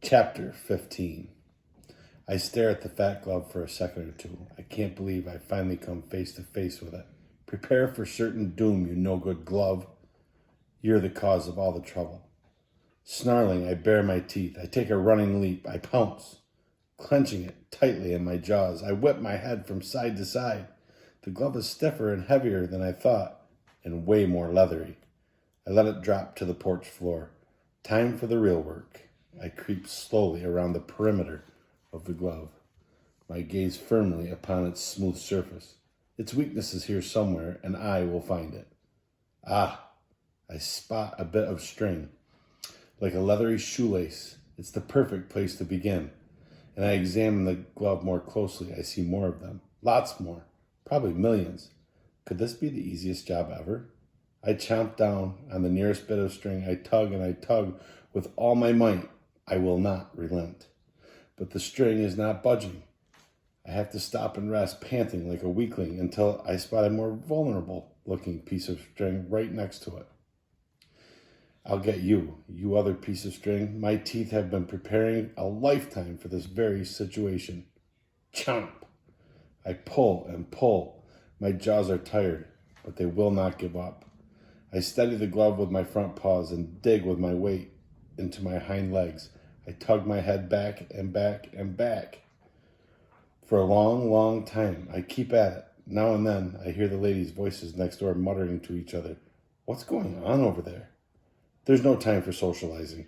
Chapter 15. I stare at the fat glove for a second or two. I can't believe I finally come face to face with it. Prepare for certain doom, you no-good glove. You're the cause of all the trouble. Snarling, I bare my teeth. I take a running leap. I pounce, clenching it tightly in my jaws. I whip my head from side to side. The glove is stiffer and heavier than I thought, and way more leathery. I let it drop to the porch floor. Time for the real work. I creep slowly around the perimeter of the glove, my gaze firmly upon its smooth surface. Its weakness is here somewhere, and I will find it. Ah, I spot a bit of string, like a leathery shoelace. It's the perfect place to begin. And I examine the glove more closely. I see more of them, lots more, probably millions. Could this be the easiest job ever? I chomp down on the nearest bit of string. I tug and I tug with all my might. I will not relent. But the string is not budging. I have to stop and rest, panting like a weakling, until I spot a more vulnerable-looking piece of string right next to it. I'll get you, you other piece of string. My teeth have been preparing a lifetime for this very situation. Chomp! I pull and pull. My jaws are tired, but they will not give up. I steady the glove with my front paws and dig with my weight into my hind legs. I tug my head back and back and back. For a long, long time, I keep at it. Now and then, I hear the ladies' voices next door muttering to each other. What's going on over there? There's no time for socializing.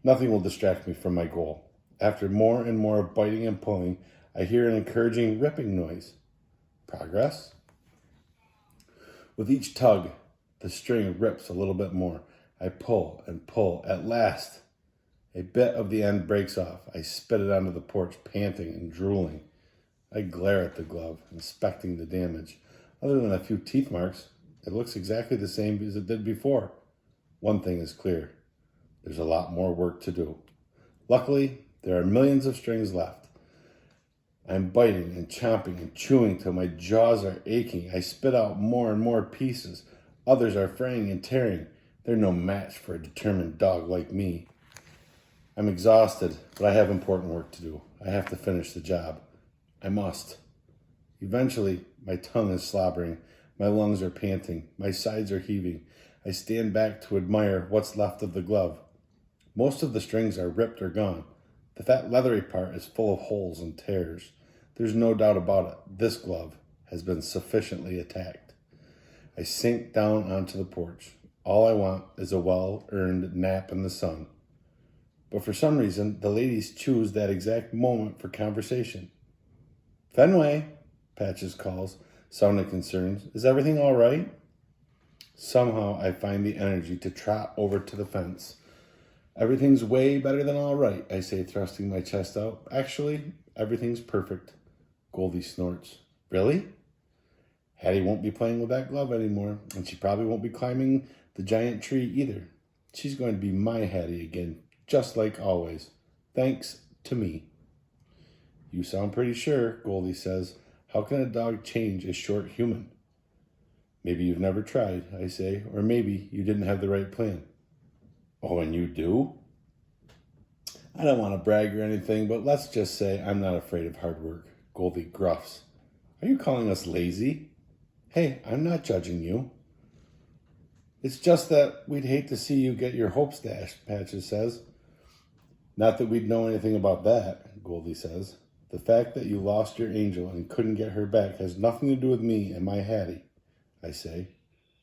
Nothing will distract me from my goal. After more and more biting and pulling, I hear an encouraging ripping noise. Progress? With each tug, the string rips a little bit more. I pull and pull. At last, a bit of the end breaks off. I spit it onto the porch, panting and drooling. I glare at the glove, inspecting the damage. Other than a few teeth marks, it looks exactly the same as it did before. One thing is clear. There's a lot more work to do. Luckily, there are millions of strings left. I'm biting and chomping and chewing till my jaws are aching. I spit out more and more pieces. Others are fraying and tearing. They're no match for a determined dog like me. I'm exhausted, but I have important work to do. I have to finish the job. I must. Eventually, my tongue is slobbering. My lungs are panting. My sides are heaving. I stand back to admire what's left of the glove. Most of the strings are ripped or gone. The fat leathery part is full of holes and tears. There's no doubt about it. This glove has been sufficiently attacked. I sink down onto the porch. All I want is a well-earned nap in the sun. But for some reason, the ladies choose that exact moment for conversation. Fenway, Patches calls, sounding concerned. Is everything all right? Somehow I find the energy to trot over to the fence. Everything's way better than all right, I say, thrusting my chest out. Actually, everything's perfect, Goldie snorts. Really? Hattie won't be playing with that glove anymore, and she probably won't be climbing the giant tree either. She's going to be my Hattie again, just like always. Thanks to me. You sound pretty sure, Goldie says. How can a dog change a short human? Maybe you've never tried, I say, or maybe you didn't have the right plan. Oh, and you do? I don't want to brag or anything, but let's just say I'm not afraid of hard work, Goldie gruffs. Are you calling us lazy? Hey, I'm not judging you. It's just that we'd hate to see you get your hopes dashed, Patches says. Not that we'd know anything about that, Goldie says. The fact that you lost your angel and couldn't get her back has nothing to do with me and my Hattie, I say.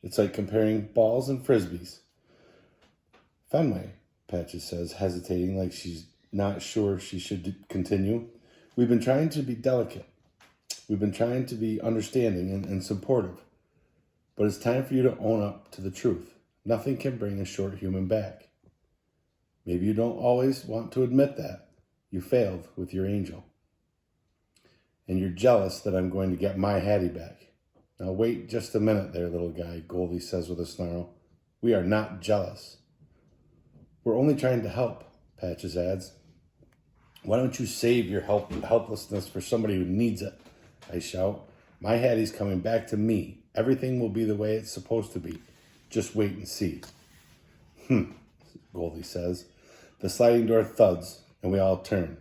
It's like comparing balls and frisbees. Fenway, Patches says, hesitating like she's not sure she should continue. We've been trying to be delicate. We've been trying to be understanding and supportive. But it's time for you to own up to the truth. Nothing can bring a short human back. Maybe you don't always want to admit that. You failed with your angel. And you're jealous that I'm going to get my Hattie back. Now wait just a minute there, little guy, Goldie says with a snarl. We are not jealous. We're only trying to help, Patches adds. Why don't you save your helplessness for somebody who needs it? I shout. My Hattie's coming back to me. Everything will be the way it's supposed to be. Just wait and see. Goldie says. The sliding door thuds, and we all turn.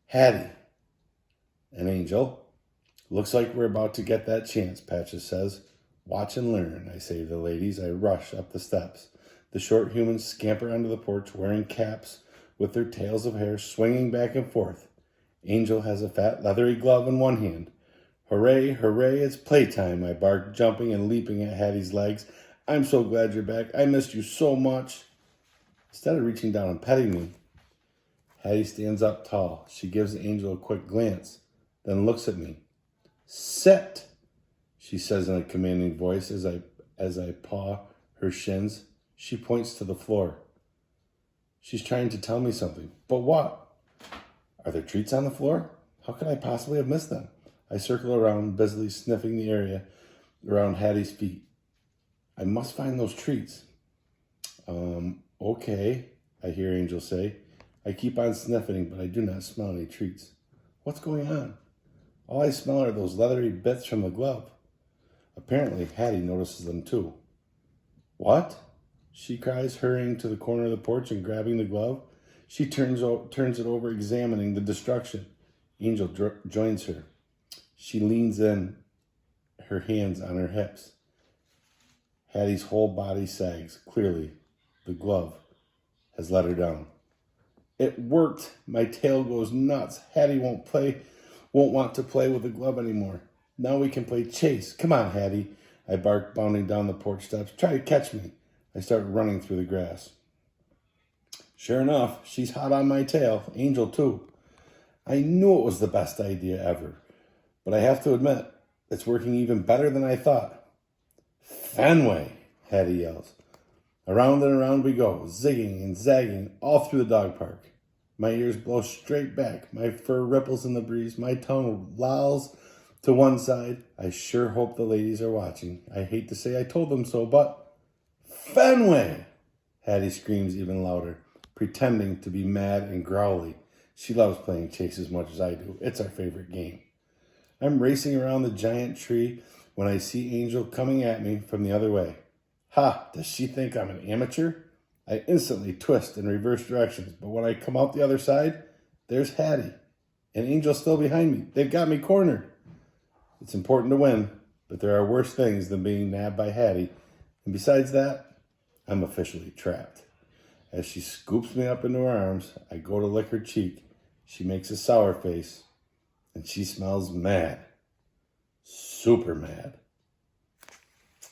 Hattie, an Angel. Looks like we're about to get that chance, Patches says. Watch and learn, I say to the ladies. I rush up the steps. The short humans scamper onto the porch wearing caps with their tails of hair swinging back and forth. Angel has a fat leathery glove in one hand. Hooray, hooray, it's playtime, I bark, jumping and leaping at Hattie's legs. I'm so glad you're back. I missed you so much. Instead of reaching down and petting me, Hattie stands up tall. She gives Angel a quick glance, then looks at me. Sit, she says in a commanding voice as I paw her shins. She points to the floor. She's trying to tell me something. But what? Are there treats on the floor? How could I possibly have missed them? I circle around, busily sniffing the area around Hattie's feet. I must find those treats. Okay, I hear Angel say. I keep on sniffing, but I do not smell any treats. What's going on? All I smell are those leathery bits from the glove. Apparently, Hattie notices them too. What? She cries, hurrying to the corner of the porch and grabbing the glove. She turns it over, examining the destruction. Angel joins her. She leans in, her hands on her hips. Hattie's whole body sags. Clearly, the glove has let her down. It worked. My tail goes nuts. Hattie won't want to play with the glove anymore. Now we can play chase. Come on, Hattie. I bark, bounding down the porch steps. Try to catch me. I start running through the grass. Sure enough, she's hot on my tail. Angel, too. I knew it was the best idea ever. But I have to admit, it's working even better than I thought. Fenway, Hattie yells. Around and around we go, zigging and zagging all through the dog park. My ears blow straight back. My fur ripples in the breeze. My tongue lolls to one side. I sure hope the ladies are watching. I hate to say I told them so, but Fenway! Hattie screams even louder, pretending to be mad and growly. She loves playing chase as much as I do. It's our favorite game. I'm racing around the giant tree when I see Angel coming at me from the other way. Ha! Does she think I'm an amateur? I instantly twist in reverse directions, but when I come out the other side, there's Hattie. And Angel's still behind me. They've got me cornered. It's important to win, but there are worse things than being nabbed by Hattie. And besides that, I'm officially trapped. As she scoops me up into her arms, I go to lick her cheek. She makes a sour face, and she smells mad. Super mad.